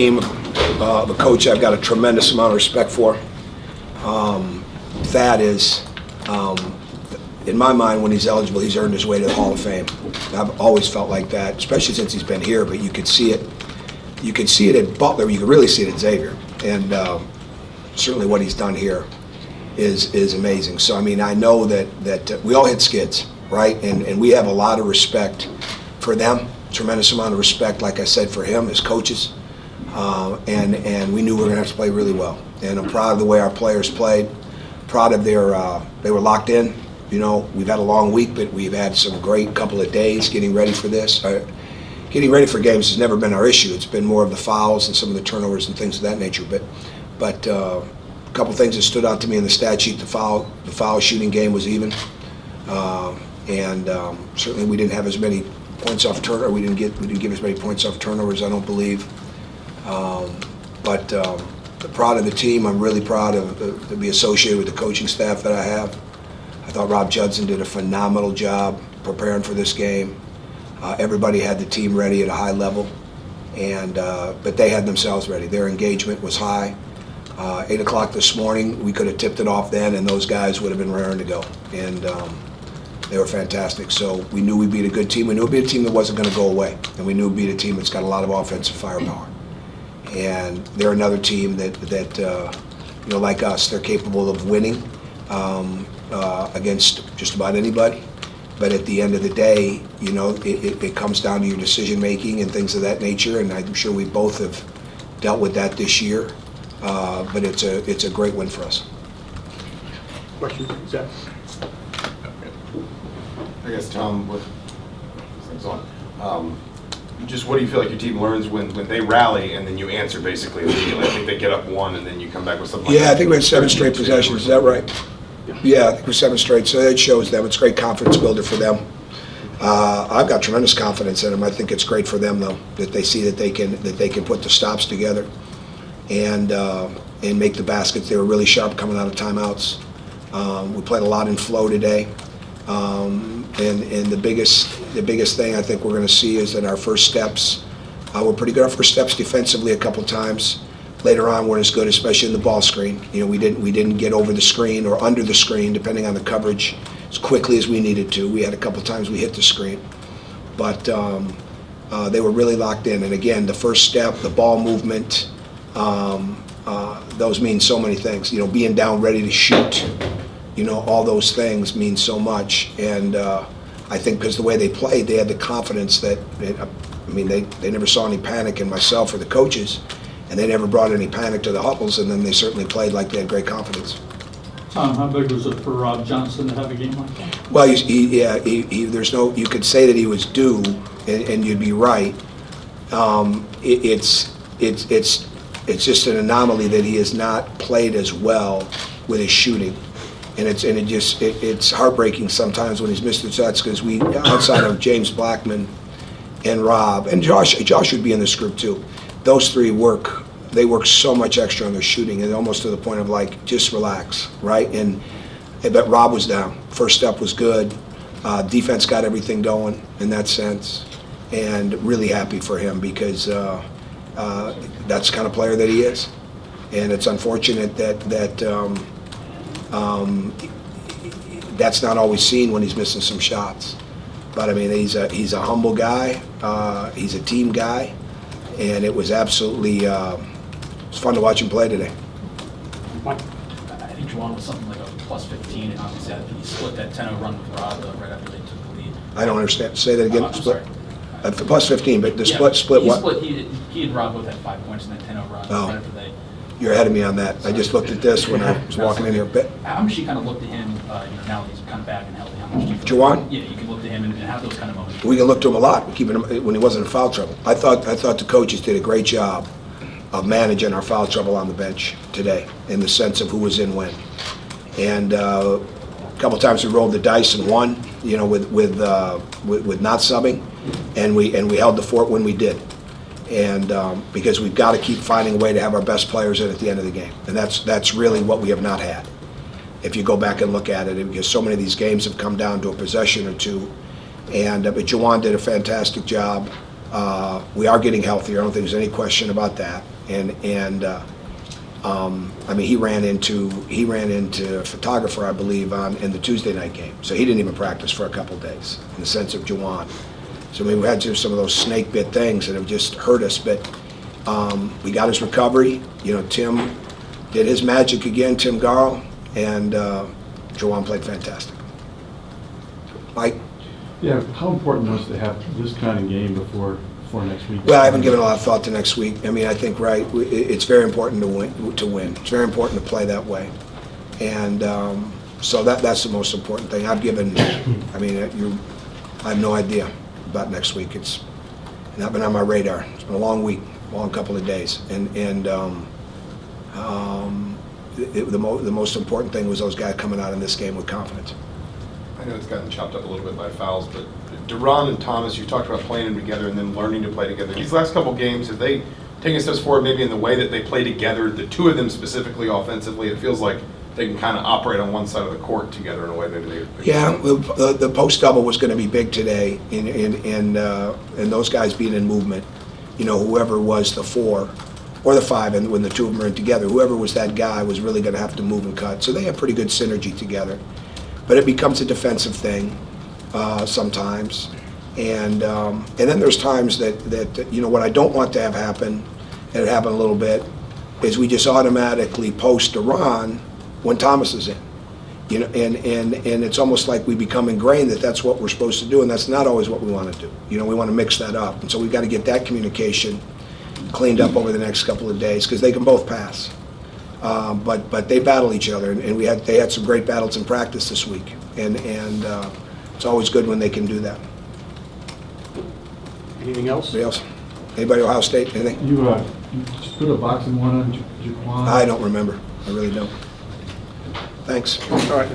The coach I've got a tremendous amount of respect for. Thad is, in my mind, when he's eligible, he's earned his way to the Hall of Fame. I've always felt like that, especially since he's been here, but you could see it. You could see it at Butler, you could really see it at Xavier, and certainly what he's done here is amazing. So, I mean, I know that we all hit skids, right? And we have a lot of respect for them, tremendous amount of respect, like I said, for him as coaches. And we knew we were going to have to play really well. And I'm proud of the way our players played, proud of their, they were locked in. You know, we've had a long week, but we've had some great couple of days getting ready for this. Getting ready for games has never been our issue. It's been more of the fouls and some of the turnovers and things of that nature. But a couple of things that stood out to me in the stat sheet, the foul shooting game was even. Certainly we didn't have as many points off turnover. We didn't give as many points off turnovers, I don't believe. Proud of the team. I'm really proud to be associated with the coaching staff that I have. I thought Rob Judson did a phenomenal job preparing for this game. Everybody had the team ready at a high level, but they had themselves ready. Their engagement was high. 8 o'clock this morning, we could have tipped it off then, and those guys would have been raring to go. And they were fantastic. So we knew we'd beat a good team. We knew we'd beat a team that wasn't going to go away, and we knew we'd beat a team that's got a lot of offensive firepower. And they're another team that you know, like us, they're capable of winning against just about anybody. But at the end of the day, you know, it comes down to your decision making and things of that nature. And I'm sure we both have dealt with that this year. But it's a great win for us. Question, Zach? I guess, Tom, what things on? Just what do you feel like your team learns when they rally and then you answer basically immediately? I think they get up one and then you come back with something. Yeah, I think we had 7 straight possessions. Is that right? Yeah, I think we're 7 straight. So it shows them. It's a great confidence builder for them. I've got tremendous confidence in them. I think it's great for them though that they see that they can put the stops together and make the baskets. They were really sharp coming out of timeouts. We played a lot in flow today. And the biggest thing I think we're going to see is that our first steps were pretty good. Our first steps defensively a couple times. Later on weren't as good, especially in the ball screen. You know, we didn't get over the screen or under the screen, depending on the coverage, as quickly as we needed to. We had a couple times we hit the screen, but they were really locked in. And again, the first step, the ball movement, those mean so many things. You know, being down ready to shoot. You know, all those things mean so much, and I think because the way they played, they had the confidence that, they never saw any panic in myself or the coaches, and they never brought any panic to the huddles, and then they certainly played like they had great confidence. Tom, how big was it for Rob Johnson to have a game like that? Well, there's no, you could say that he was due, and you'd be right. It's just an anomaly that he has not played as well with his shooting. And it's heartbreaking sometimes when he's missed the shots because we, outside of James Blackman and Rob and Josh would be in this group too. Those three work so much extra on their shooting, and almost to the point of like, just relax, right? But Rob was down. First step was good. Defense got everything going in that sense, and really happy for him because that's the kind of player that he is, and it's unfortunate that that's not always seen when he's missing some shots. But I mean, he's a humble guy. He's a team guy, and it was absolutely it's fun to watch him play today. Mike? I think Juwan was something like a plus 15, and obviously I think he split that 10-0 run with Rob right after they took the lead. I don't understand. Say that again. I'm sorry. Plus 15, but the split what? He and Rob both had 5 points in that 10-0 run right after they. You're ahead of me on that. I just looked at this when I was walking in here. How much you kind of looked at him, now that he's kind of back and healthy? How much do you Juwan? Yeah, you can look to him and have those kind of moments. We can look to him a lot, keeping him when he wasn't in foul trouble. I thought the coaches did a great job of managing our foul trouble on the bench today, in the sense of who was in when. And a couple times we rolled the dice and won, you know, with not subbing, and we held the fort when we did. And because we've got to keep finding a way to have our best players in at the end of the game, and that's really what we have not had. If you go back and look at it, because so many of these games have come down to a possession or two, but Juwan did a fantastic job. We are getting healthier. I don't think there's any question about that. I mean, he ran into a photographer, I believe, in the Tuesday night game. So he didn't even practice for a couple days, in the sense of Juwan. So I mean, we had to do some of those snake bit things that have just hurt us. But we got his recovery. You know, Tim did his magic again, Tim Garl, and Juwan played fantastic. Mike? Yeah, how important was to have this kind of game before next week? Well, I haven't given a lot of thought to next week. I mean, I think, right, it's very important to win. It's very important to play that way. And so that's the most important thing. I've given, I mean, I have no idea about next week. It's not been on my radar. It's been a long week, long couple of days. And the most important thing was those guys coming out in this game with confidence. I know it's gotten chopped up a little bit by fouls, but Duran and Thomas, you talked about playing them together and then learning to play together. These last couple games, have they taken steps forward maybe in the way that they play together, the two of them specifically offensively? It feels like they can kind of operate on one side of the court together in a way maybe they... Yeah, the post double was going to be big today, and those guys being in movement, you know, whoever was the 4 or the 5, and when the two of them are in together, whoever was that guy was really going to have to move and cut. So they have pretty good synergy together. But it becomes a defensive thing sometimes, and then there's times that you know, what I don't want to have happen, and it happened a little bit, is we just automatically post Duran when Thomas is in, you know, and it's almost like we become ingrained that that's what we're supposed to do, and that's not always what we want to do. You know, we want to mix that up, and so we've got to get that communication cleaned up over the next couple of days, because they can both pass. But they battle each other, and they had some great battles in practice this week, and it's always good when they can do that. Anything else? Anybody else? Anybody Ohio State? Anything? You just put a boxing one on Jaquan? I don't remember. I really don't. Thanks. All right.